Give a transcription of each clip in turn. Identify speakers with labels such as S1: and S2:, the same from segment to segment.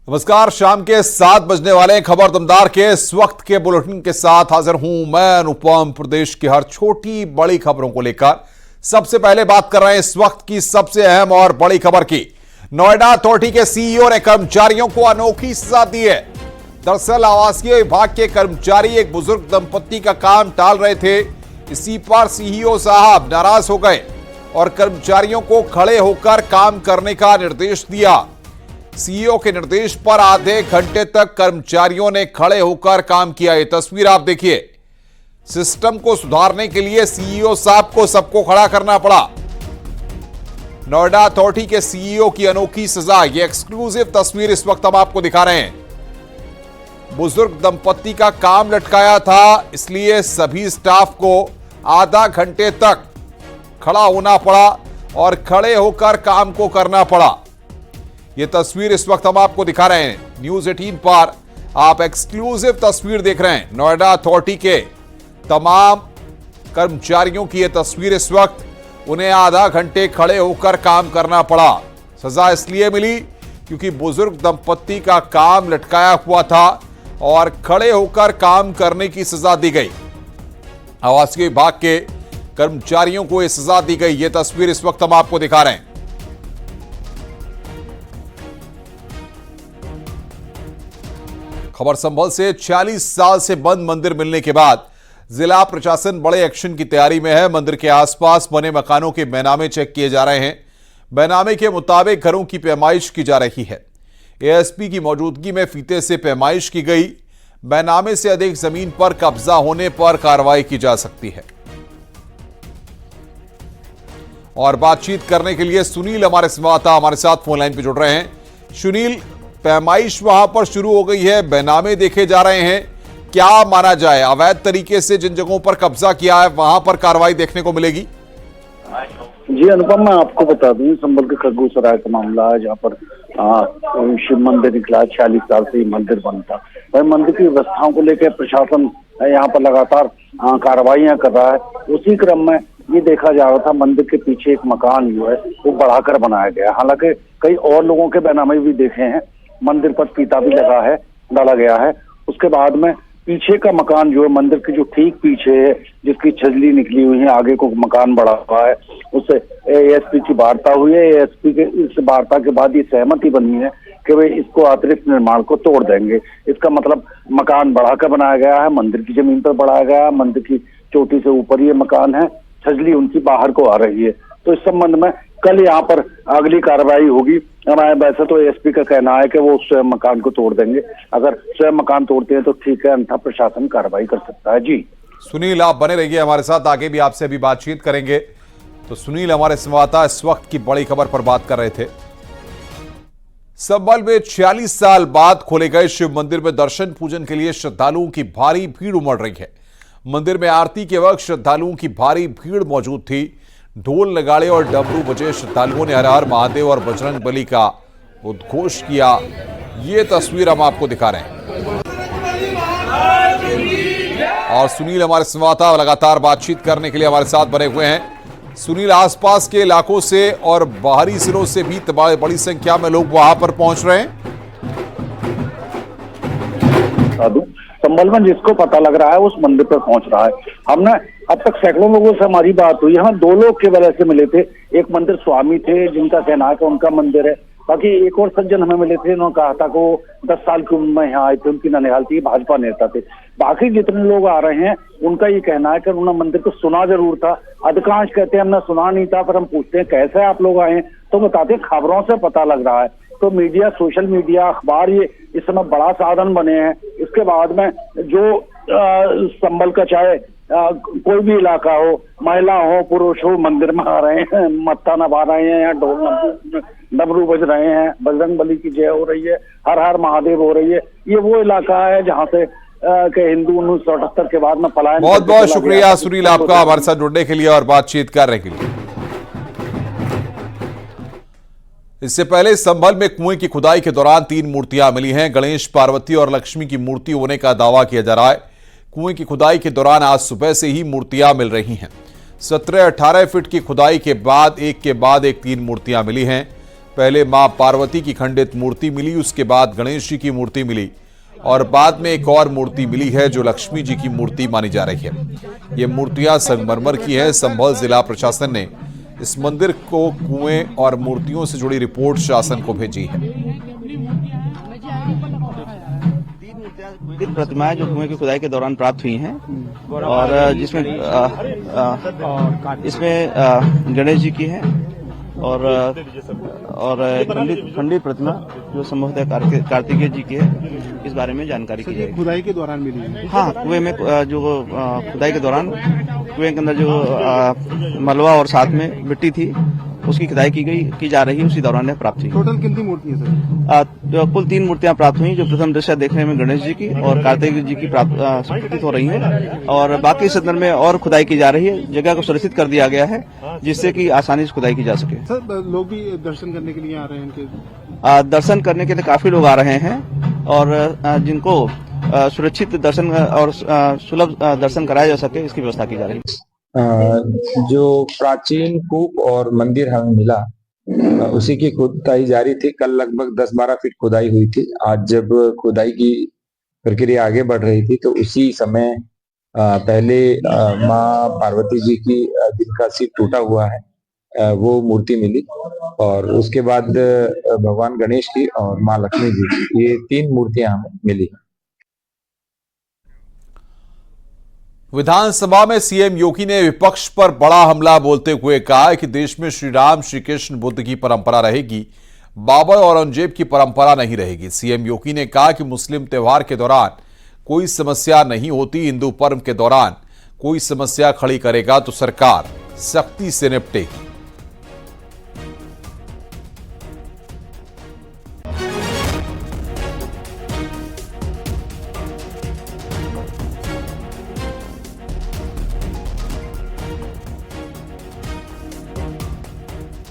S1: नमस्कार। शाम के 7 बजने वाले खबर दमदार के इस वक्त के बुलेटिन के साथ हाजिर हूं मैं अनुपम। प्रदेश की हर छोटी बड़ी खबरों को लेकर सबसे पहले बात कर रहे हैं इस वक्त की सबसे अहम और बड़ी खबर की। नोएडा अथॉरिटी के सीईओ ने कर्मचारियों को अनोखी सजा दी है। दरअसल आवासीय विभाग के कर्मचारी एक बुजुर्ग दंपत्ति का काम टाल रहे थे। इसी पर सीईओ साहब नाराज हो गए और कर्मचारियों को खड़े होकर काम करने का निर्देश दिया। सीईओ के निर्देश पर आधे घंटे तक कर्मचारियों ने खड़े होकर काम किया। ये तस्वीर आप देखिए। सिस्टम को सुधारने के लिए सीईओ साहब को सबको खड़ा करना पड़ा। नोएडा अथॉरिटी के सीईओ की अनोखी सजा, ये एक्सक्लूसिव तस्वीर इस वक्त हम आपको दिखा रहे हैं। बुजुर्ग दंपत्ति का काम लटकाया था, इसलिए सभी स्टाफ को आधा घंटे तक खड़ा होना पड़ा और खड़े होकर काम को करना पड़ा। यह तस्वीर इस वक्त हम आपको दिखा रहे हैं। न्यूज 18 पर आप एक्सक्लूसिव तस्वीर देख रहे हैं। नोएडा अथॉरिटी के तमाम कर्मचारियों की यह तस्वीर इस वक्त, उन्हें आधा घंटे खड़े होकर काम करना पड़ा। सजा इसलिए मिली क्योंकि बुजुर्ग दंपत्ति का काम लटकाया हुआ था और खड़े होकर काम करने की सजा दी गई। आवासीय विभाग के कर्मचारियों को यह सजा दी गई। यह तस्वीर इस वक्त हम आपको दिखा रहे हैं। खबर संभल से 46 साल से बंद मंदिर मिलने के बाद जिला प्रशासन बड़े एक्शन की तैयारी में है। मंदिर के आसपास बने मकानों के बैनामे चेक किए जा रहे हैं। बैनामे के मुताबिक घरों की पैमाइश की जा रही है। एएसपी की मौजूदगी में फीते से पैमाइश की गई। बैनामे से अधिक जमीन पर कब्जा होने पर कार्रवाई की जा सकती है। और बातचीत करने के लिए सुनील हमारे संवाददाता हमारे साथ फोन लाइन पर जुड़ रहे हैं। सुनील, पैमाइश वहां पर शुरू हो गई है, बैनामे देखे जा रहे हैं, क्या माना जाए अवैध तरीके से जिन जगहों पर कब्जा किया है वहां पर कार्रवाई देखने को मिलेगी?
S2: जी अनुपम, मैं आपको बता दूं, संभल के खरगोसराय का मामला है जहाँ पर शिव मंदिर निकला। 46 साल से ये मंदिर बनता, वह मंदिर की व्यवस्थाओं को लेकर प्रशासन यहाँ पर लगातार कार्रवाइयां कर रहा है। उसी क्रम में ये देखा जा रहा था मंदिर के पीछे एक मकान जो है वो बढ़ाकर बनाया गया। हालांकि कई और लोगों के बैनामे भी देखे हैं। मंदिर पर फीता भी लगा है, डाला गया है। उसके बाद में पीछे का मकान जो है मंदिर के जो ठीक पीछे है, जिसकी छजली निकली हुई है, आगे को मकान बढ़ा हुआ है, उससे एएसपी की वार्ता हुई है। एएसपी के इस वार्ता के बाद ये सहमति बनी है कि वे इसको अतिरिक्त निर्माण को तोड़ देंगे। इसका मतलब मकान बढ़ाकर बनाया गया है, मंदिर की जमीन पर बढ़ाया गया है। मंदिर की चोटी से ऊपर ये मकान है, छजली उनकी बाहर को आ रही है। तो इस संबंध में कल यहाँ पर अगली कार्रवाई होगी। वैसे तो एएसपी का कहना है कि वो स्वयं मकान को तोड़ देंगे। अगर स्वयं मकान तोड़ते हैं तो ठीक है, अन्यथा प्रशासन कार्रवाई कर सकता है। जी
S1: सुनील, आप बने रहिए हमारे साथ, आगे भी आपसे अभी बातचीत करेंगे। तो सुनील हमारे संवाददाता इस वक्त की बड़ी खबर पर बात कर रहे थे। संभल में 46 साल बाद खोले गए शिव मंदिर में दर्शन पूजन के लिए श्रद्धालुओं की भारी भीड़ उमड़ रही है। मंदिर में आरती के वक्त श्रद्धालुओं की भारी भीड़ मौजूद थी। ढोल नगाड़े और डमरू बजे, श्रद्धालुओं ने हर हर महादेव और बजरंग बली का उद्घोष किया। ये तस्वीर हम आपको दिखा रहे हैं। और सुनील हमारे संवाददाता लगातार बातचीत करने के लिए हमारे साथ बने हुए हैं। सुनील, आसपास के इलाकों से और बाहरी जिलों से भी बड़ी संख्या में लोग वहां पर पहुंच रहे हैं।
S2: संभल में जिसको पता लग रहा है उस मंदिर पर पहुंच रहा है। हमने अब तक सैकड़ों लोगों से हमारी बात हुई। हम 2 लोग के वजह से मिले थे। एक मंदिर स्वामी थे जिनका कहना है कि उनका मंदिर है। बाकी एक और सज्जन हमें मिले थे, उन्होंने कहा था कि वो 10 साल की उम्र में यहाँ आए थे, उनकी ननिहाल थी, भाजपा नेता थे। बाकी जितने लोग आ रहे हैं उनका ये कहना है कि उन्होंने मंदिर को सुना जरूर था। अधिकांश कहते हैं हमने सुना नहीं था, पर हम पूछते हैं कैसे आप लोग आए तो बताते हैं खबरों से पता लग रहा है। तो मीडिया, सोशल मीडिया, अखबार ये इस समय बड़ा साधन बने हैं। इसके बाद में जो संभल का चाहे कोई भी इलाका हो, महिला हो पुरुष हो, मंदिर में आ रहे हैं, मत्था नभा रहे हैं, यहाँ ढोल डमरू बज रहे हैं, बजरंग बली की जय हो रही है, हर हर महादेव हो रही है। ये वो इलाका है जहाँ से के हिंदू 1978 के बाद में पलायन।
S1: बहुत बहुत शुक्रिया सुनील आपका हमारे साथ जुड़ने के लिए और बातचीत करने के लिए। इससे पहले संभल में कुएं की खुदाई के दौरान 3 मूर्तियां मिली हैं। गणेश, पार्वती और लक्ष्मी की मूर्ति होने का दावा किया जा रहा है। कुएं की खुदाई के दौरान आज सुबह से ही मूर्तियां मिल रही हैं। 17-18 फीट की खुदाई के बाद एक 3 मूर्तियां मिली हैं। पहले मां पार्वती की खंडित मूर्ति मिली, उसके बाद गणेश जी की मूर्ति मिली और बाद में एक और मूर्ति मिली है जो लक्ष्मी जी की मूर्ति मानी जा रही है। ये मूर्तियां संगमरमर की है। संभल जिला प्रशासन ने इस मंदिर को कुएं और मूर्तियों से जुड़ी रिपोर्ट शासन को भेजी है।
S3: प्रतिमाएं जो कुएं की खुदाई के दौरान प्राप्त हुई हैं और जिसमें इसमें गणेश जी की है और खंडित प्रतिमा जो संभवतः कार्तिकेय जी की है, इस बारे में जानकारी की जाएगी।
S4: खुदाई के दौरान मिली है?
S3: हाँ, कुएं में जो खुदाई के दौरान कुएं के अंदर जो मलबा और साथ में मिट्टी थी उसकी खुदाई की जा रही है, उसी दौरान प्राप्त हुई।
S4: टोटल कितनी मूर्तियां सर?
S3: कुल 3 मूर्तियां प्राप्त हुई, जो प्रथम दृश्य देखने में गणेश जी की और कार्तिक जी की प्रतीत हो रही हैं और बाकी संदर्भ में और खुदाई की जा रही है। जगह को सुरक्षित कर दिया गया है जिससे कि आसानी से खुदाई की जा सके।
S4: सर, लोग भी दर्शन करने के लिए आ रहे हैं इनके?
S3: दर्शन करने के लिए काफी लोग आ रहे हैं और जिनको सुरक्षित दर्शन और सुलभ दर्शन कराया जा सके, इसकी व्यवस्था की जा रही है।
S5: जो प्राचीन कूप और मंदिर हमें मिला, उसी की खुदाई जारी थी। कल लगभग 10-12 फीट खुदाई हुई थी। आज जब खुदाई की प्रक्रिया आगे बढ़ रही थी तो उसी समय पहले माँ पार्वती जी की जिनका सिर टूटा हुआ है वो मूर्ति मिली और उसके बाद भगवान गणेश की और माँ लक्ष्मी जी की, ये 3 मूर्तियां हमें मिली।
S1: विधानसभा में सीएम योगी ने विपक्ष पर बड़ा हमला बोलते हुए कहा कि देश में श्री राम, श्री कृष्ण, बुद्ध की परंपरा रहेगी, बाबर और औरंगजेब की परंपरा नहीं रहेगी। सीएम योगी ने कहा कि मुस्लिम त्योहार के दौरान कोई समस्या नहीं होती, हिंदू पर्व के दौरान कोई समस्या खड़ी करेगा तो सरकार सख्ती से निपटेगी।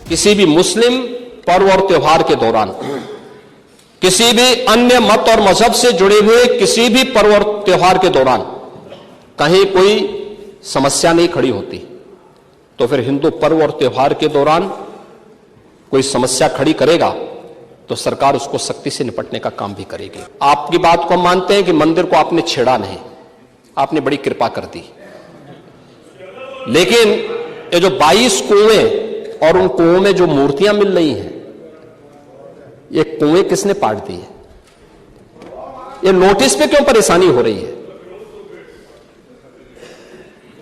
S6: किसी भी मुस्लिम पर्व और त्योहार के दौरान, किसी भी अन्य मत और मजहब से जुड़े हुए किसी भी पर्व और त्योहार के दौरान कहीं कोई समस्या नहीं खड़ी होती, तो फिर हिंदू पर्व और त्योहार के दौरान कोई समस्या खड़ी करेगा तो सरकार उसको सख्ती से निपटने का काम भी करेगी। आपकी बात को हम मानते हैं कि मंदिर को आपने छेड़ा नहीं, आपने बड़ी कृपा कर दी, लेकिन ये जो 22 कुएं और उन कुओं में जो मूर्तियां मिल रही हैं, ये कुएं किसने पाट दिए? ये नोटिस पे क्यों परेशानी हो रही है?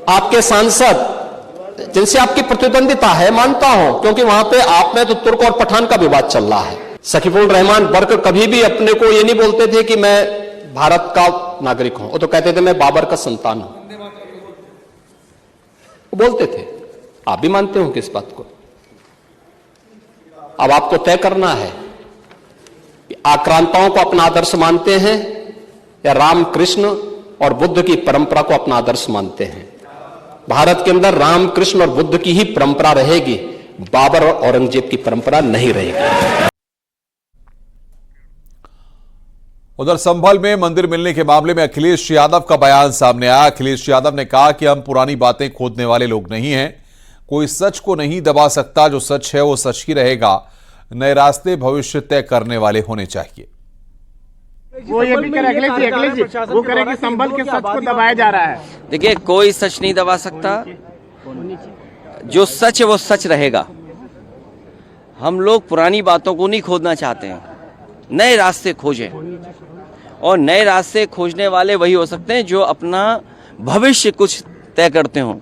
S6: आपके सांसद जिनसे आपकी प्रतिद्वंदिता है, मानता हूं, क्योंकि वहां पे आप में तो तुर्क और पठान का विवाद चल रहा है। सकीफुल रहमान बर्क कभी भी अपने को ये नहीं बोलते थे कि मैं भारत का नागरिक हूं, वो तो कहते थे मैं बाबर का संतान हूं, वो बोलते थे। आप भी मानते हो किस बात को? अब आपको तय करना है कि आक्रांताओं को अपना आदर्श मानते हैं या राम, कृष्ण और बुद्ध की परंपरा को अपना आदर्श मानते हैं। भारत के अंदर राम, कृष्ण और बुद्ध की ही परंपरा रहेगी, बाबर और औरंगजेब की परंपरा नहीं रहेगी।
S1: उधर संभल में मंदिर मिलने के मामले में अखिलेश यादव का बयान सामने आया। अखिलेश यादव ने कहा कि हम पुरानी बातें खोदने वाले लोग नहीं हैं, कोई सच को नहीं दबा सकता, जो सच है वो सच ही रहेगा, नए रास्ते भविष्य तय करने वाले होने चाहिए।
S4: वो ये भी अखिलेश वो कह रहे कि संभल के सच को दबाया जा रहा है।
S7: देखिए, कोई सच नहीं दबा सकता, जो सच है वो सच रहेगा। हम लोग पुरानी बातों को नहीं खोदना चाहते हैं, नए रास्ते खोजें, और नए रास्ते खोजने वाले वही हो सकते हैं जो अपना भविष्य कुछ तय करते हों।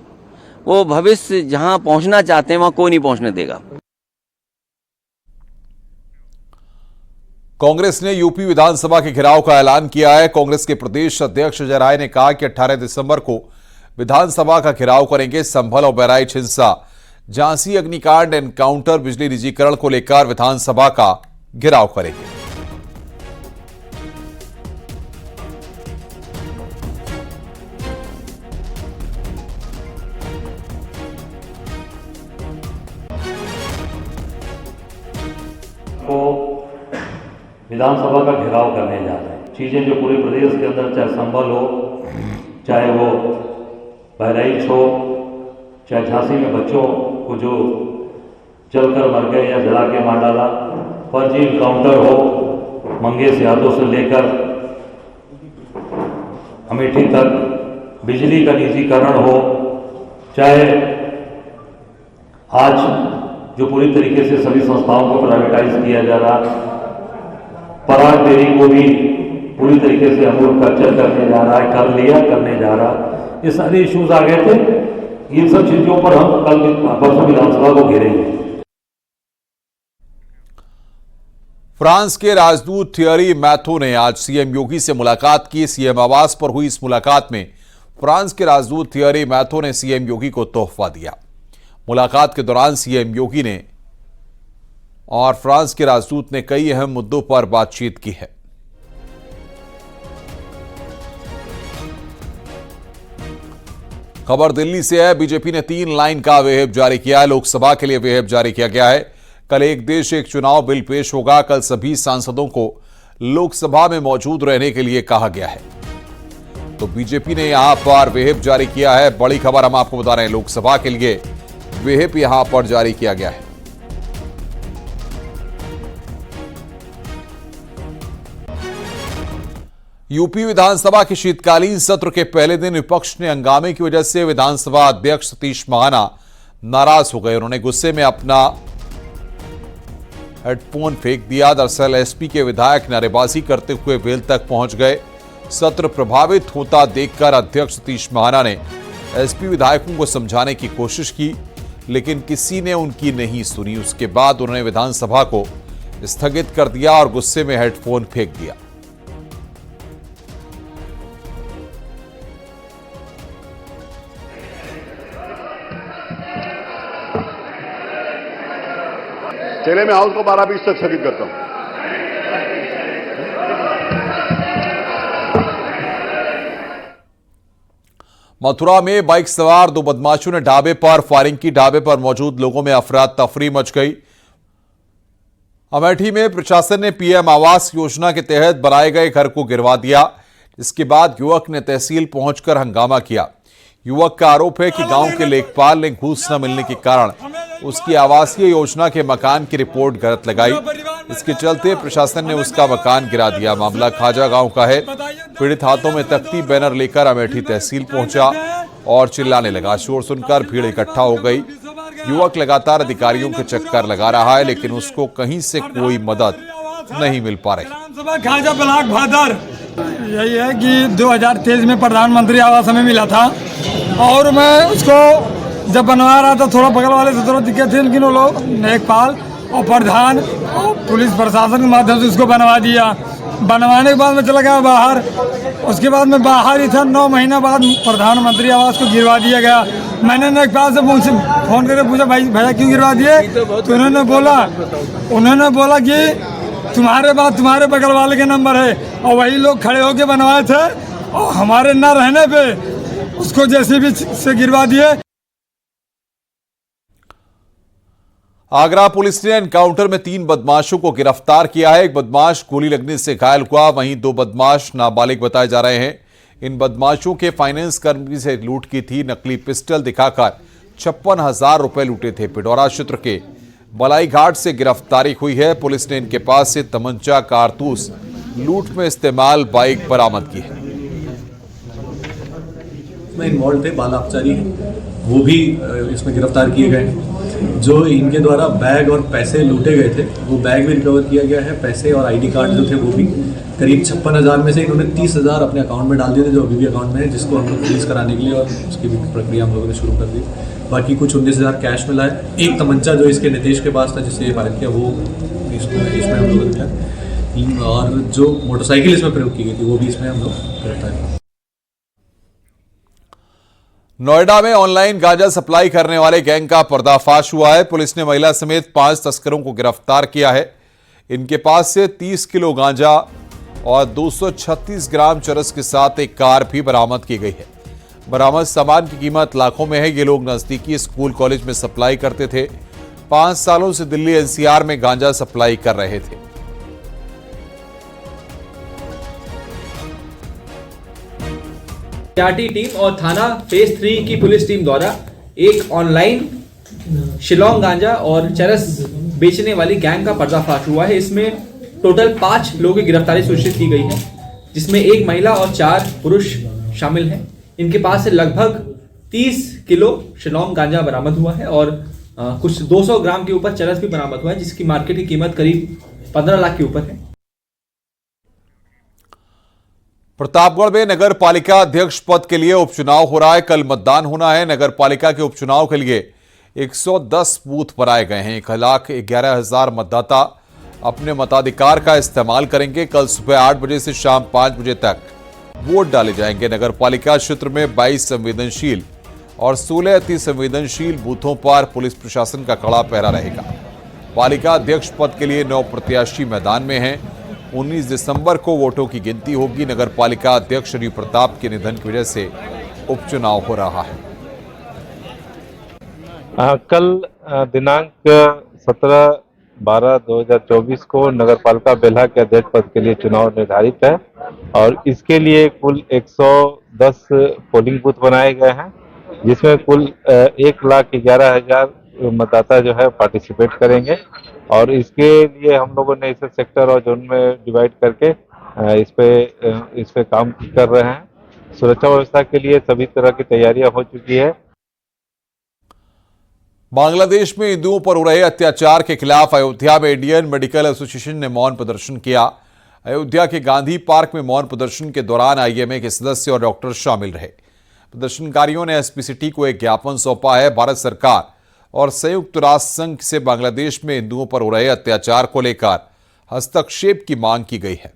S7: वो भविष्य जहां पहुंचना चाहते हैं वहां कोई नहीं पहुंचने देगा।
S1: कांग्रेस ने यूपी विधानसभा के घेराव का ऐलान किया है। कांग्रेस के प्रदेश अध्यक्ष अजय राय ने कहा कि 18 दिसंबर को विधानसभा का घेराव करेंगे। संभल और बहराइच हिंसा, झांसी अग्निकांड, एनकाउंटर, बिजली निजीकरण को लेकर विधानसभा का घेराव करेंगे।
S8: विधानसभा का घेराव करने जा रहे हैं। चीज़ें जो पूरे प्रदेश के अंदर, चाहे संभल हो, चाहे वो बहराइच हो, चाहे झांसी में बच्चों को जो चलकर मर गए या जला के मार डाला, फर्जी इनकाउंटर हो, मंगेश यादव से लेकर अमेठी तक, बिजली का निजीकरण हो, चाहे आज जो पूरी तरीके से सभी संस्थाओं को प्राइवेटाइज किया जा रहा, पराग डेयरी को भी पूरी तरीके से अमूल कल्चर करने जा रहा है, कर लिया, करने जा रहा, ये सारे इश्यूज आ गए थे। इन सब चीजों पर हम कल परसों विधानसभा को घेरेंगे।
S1: फ्रांस के राजदूत थियरी मैथो ने आज सीएम योगी से मुलाकात की। सीएम आवास पर हुई इस मुलाकात में फ्रांस के राजदूत थियरी मैथो ने सीएम योगी को तोहफा दिया। मुलाकात के दौरान सीएम योगी ने और फ्रांस के राजदूत ने कई अहम मुद्दों पर बातचीत की है। खबर दिल्ली से है। बीजेपी ने 3 लाइन का व्हिप जारी किया है। लोकसभा के लिए व्हिप जारी किया गया है। कल एक देश एक चुनाव बिल पेश होगा। कल सभी सांसदों को लोकसभा में मौजूद रहने के लिए कहा गया है। तो बीजेपी ने यहां पर व्हिप जारी किया है। बड़ी खबर हम आपको बता रहे हैं, लोकसभा के लिए व्हिप यहां पर जारी किया गया है। यूपी विधानसभा के शीतकालीन सत्र के पहले दिन विपक्ष ने हंगामे की वजह से विधानसभा अध्यक्ष सतीश महाना नाराज हो गए। उन्होंने गुस्से में अपना हेडफोन फेंक दिया। दरअसल एसपी के विधायक नारेबाजी करते हुए वेल तक पहुंच गए। सत्र प्रभावित होता देखकर अध्यक्ष सतीश महाना ने एसपी विधायकों को समझाने की कोशिश की, लेकिन किसी ने उनकी नहीं सुनी। उसके बाद उन्होंने विधानसभा को स्थगित कर दिया और गुस्से में हेडफोन फेंक दिया।
S9: चलिए मैं हाउस को 12:20 तक स्थगित करता हूं।
S1: मथुरा में बाइक सवार 2 बदमाशों ने ढाबे पर फायरिंग की। ढाबे पर मौजूद लोगों में अफरा तफरी मच गई। अमेठी में प्रशासन ने पीएम आवास योजना के तहत बनाए गए घर को गिरवा दिया। इसके बाद युवक ने तहसील पहुंचकर हंगामा किया। युवक का आरोप है कि गांव के लेखपाल ने घूस न मिलने के कारण उसकी आवासीय योजना के मकान की रिपोर्ट गलत लगाई। इसके चलते प्रशासन ने उसका मकान गिरा दिया। मामला खाजा गांव का है। पीड़ित हाथों में तख्ती बैनर लेकर अमेठी तहसील पहुंचा और चिल्लाने लगा। शोर सुनकर भीड़ इकट्ठा हो गई। युवक लगातार अधिकारियों के चक्कर लगा रहा है, लेकिन उसको कहीं से कोई मदद नहीं मिल पा रही।
S10: खाजा ब्लॉक भादर यही है कि 2023 में प्रधानमंत्री आवास हमें मिला था और मैं उसको जब बनवा रहा था थोड़ा बगल वाले से थोड़ा दिक्कत थी, लेकिन वो लोग लेखपाल और प्रधान और पुलिस प्रशासन के माध्यम से उसको बनवा दिया। बनवाने के बाद मैं चला गया बाहर। उसके बाद मैं बाहर ही था। 9 महीना बाद प्रधानमंत्री आवास को गिरवा दिया गया। मैंने लेखपाल से फोन करके पूछा, भाई भैया क्यों गिरवा दिए? तो उन्होंने बोला कि तुम्हारे बाद तुम्हारे बगल वाले के नंबर है और वही लोग खड़े होके बनवाए थे और हमारे न रहने पे उसको जेसीबी से गिरवा दिए।
S1: आगरा पुलिस ने एनकाउंटर में 3 बदमाशों को गिरफ्तार किया है। एक बदमाश गोली लगने से घायल हुआ, वहीं 2 बदमाश नाबालिग बताए जा रहे हैं। इन बदमाशों के फाइनेंस कर्मी से लूट की थी। नकली पिस्टल दिखाकर 56,000 रुपए लूटे थे। पिडौरा क्षेत्र के बलाई घाट से गिरफ्तारी हुई है। पुलिस ने इनके पास से तमंचा, कारतूस, लूट में इस्तेमाल बाइक बरामद की है।
S11: इसमें इन्वॉल्व थे बाला अपचारी, वो भी इसमें गिरफ्तार किए गए। जो इनके द्वारा बैग और पैसे लूटे गए थे वो बैग भी रिकवर किया गया है। पैसे और आईडी कार्ड जो थे वो भी करीब 56,000 में से इन्होंने 30,000 अपने अकाउंट में डाल दिए थे, जो अभी भी अकाउंट में है, जिसको हम लोग रिलीज कराने के लिए और उसकी भी प्रक्रिया हम लोगों ने शुरू कर दी। बाकी कुछ 19,000 कैश मिला है। एक तमंचा जो इसके नितेश के पास था जिससे ये फायर किया, वो इसमें हम लोगों ने मिला। और जो मोटरसाइकिल इसमें प्रयोग की गई थी वो भी इसमें हम लोग गिरफ्तार किए।
S1: नोएडा में ऑनलाइन गांजा सप्लाई करने वाले गैंग का पर्दाफाश हुआ है। पुलिस ने महिला समेत 5 तस्करों को गिरफ्तार किया है। इनके पास से 30 किलो गांजा और 236 ग्राम चरस के साथ एक कार भी बरामद की गई है। बरामद सामान की कीमत लाखों में है। ये लोग नजदीकी स्कूल कॉलेज में सप्लाई करते थे। 5 सालों से दिल्ली एनसीआर में गांजा सप्लाई कर रहे थे।
S12: टीम और थाना फेज 3 की पुलिस टीम द्वारा एक ऑनलाइन शिलोंग गांजा और चरस बेचने वाली गैंग का पर्दाफाश हुआ है। इसमें टोटल 5 लोगों की गिरफ्तारी सुनिश्चित की गई है, जिसमें 1 महिला और 4 पुरुष शामिल हैं। इनके पास से लगभग 30 किलो शिलोंग गांजा बरामद हुआ है और कुछ 200 ग्राम के ऊपर चरस भी बरामद हुआ है, जिसकी मार्केट की कीमत करीब 15 लाख के ऊपर है।
S1: प्रतापगढ़ में नगर पालिका अध्यक्ष पद के लिए उपचुनाव हो रहा है। कल मतदान होना है। नगर पालिका के उपचुनाव के लिए 110 बूथ बनाए गए हैं। 1,11,000 मतदाता अपने मताधिकार का इस्तेमाल करेंगे। कल सुबह 8 बजे से शाम 5 बजे तक वोट डाले जाएंगे। नगर पालिका क्षेत्र में 22 संवेदनशील और 16 अति संवेदनशील बूथों पर पुलिस प्रशासन का कड़ा पहरा रहेगा। पालिका अध्यक्ष पद के लिए 9 प्रत्याशी मैदान में हैं। 19 दिसंबर को वोटों की गिनती होगी। नगर पालिका अध्यक्ष श्री प्रताप के निधन की वजह से उपचुनाव हो रहा है।
S13: कल दिनांक 17/12/2024 को नगर पालिका बेल्हा के अध्यक्ष पद के लिए चुनाव निर्धारित है और इसके लिए कुल 110 पोलिंग बूथ बनाए गए हैं, जिसमें कुल 1,11,000 मतदाता जो है पार्टिसिपेट करेंगे और इसके लिए हम लोगों ने इसे सेक्टर और जोन में डिवाइड करके इस पे काम कर रहे हैं। सुरक्षा व्यवस्था के लिए सभी तरह की तैयारियां हो चुकी है।
S1: बांग्लादेश में हिंदुओं पर हो रहे अत्याचार के खिलाफ अयोध्या में इंडियन मेडिकल एसोसिएशन ने मौन प्रदर्शन किया। अयोध्या के गांधी पार्क में मौन प्रदर्शन के दौरान आईएमए के सदस्य और डॉक्टर शामिल रहे। प्रदर्शनकारियों ने एसपी सिटी को एक ज्ञापन सौंपा है। भारत सरकार और संयुक्त राष्ट्र संघ से बांग्लादेश में हिंदुओं पर हो रहे अत्याचार को लेकर हस्तक्षेप की मांग की गई है।